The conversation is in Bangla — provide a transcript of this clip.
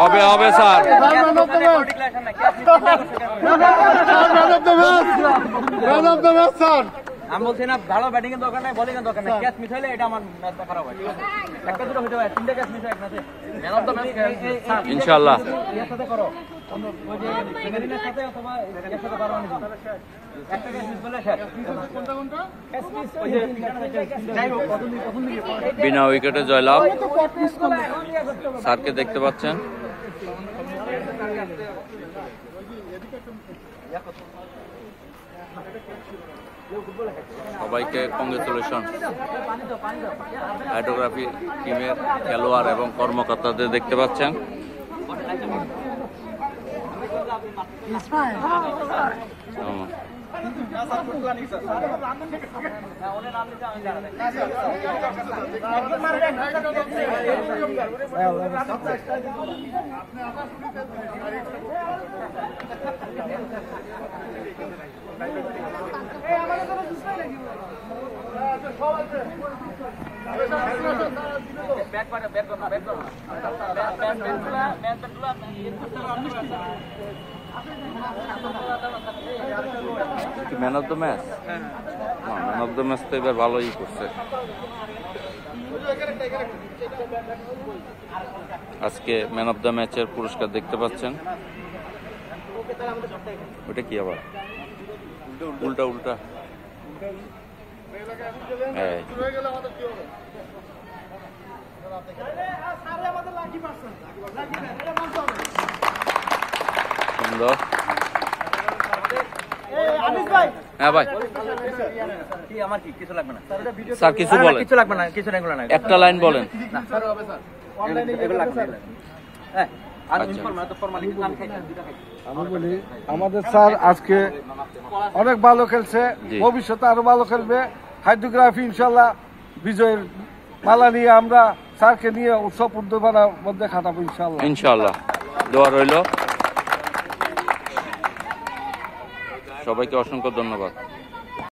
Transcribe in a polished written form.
হবে হবে স্যার। আমি বলছি না ভালো ব্যাটিং এর দরকার নাই, বোলিং এর দরকার নাই, ক্যাচ মিস হলে এটা আমার ম্যাচটা খারাপ হয়। একটা দুটো হতে পারে, তিনটা ক্যাচ মিস হয় একসাথে। ম্যান অফ দ্য ম্যাচ ইনশাআল্লাহ এর সাথে করো, ওই যে সেকেন্ডের সাথে অথবা এর সাথে পারো না। একটা ক্যাচ মিস করলে স্যার কোনটা ক্যাচ মিস ওই যে যাই হোক প্রথম দিকে বিনা উইকেটে জয়লাভ। স্যারকে দেখতে পাচ্ছেন। সবাইকে কংগ্রেচুলেশন। হাইড্রোগ্রাফি টিমের খেলোয়াড় এবং কর্মকর্তাদের দেখতে পাচ্ছেন। Man of the match, man of the match তো এবার ভালোই করছে। আজকে ম্যান অফ দ্য ম্যাচের পুরস্কার দেখতে পাচ্ছেন। ওটা কি আবার উল্টা উল্টা সুন্দর। হ্যাঁ ভাই আমার কি কিছু লাগবে না স্যার, কিছু বলেন। কিছু লাগবে না, কিছু লাগবে না, একটা লাইন বলেন। আমি বলি আমাদের স্যার আজকে অনেক ভালো খেলছে, ভবিষ্যতে আরো ভালো খেলবে। হাইড্রোগ্রাফি ইনশাল্লাহ বিজয়ের মালা নিয়ে আমরা স্যারকে নিয়ে উৎসব উদ্দীপনার মধ্যে খাটাবো ইনশাল্লাহ। ইনশাআল্লাহ দোয়া রইল। সবাইকে অসংখ্য ধন্যবাদ।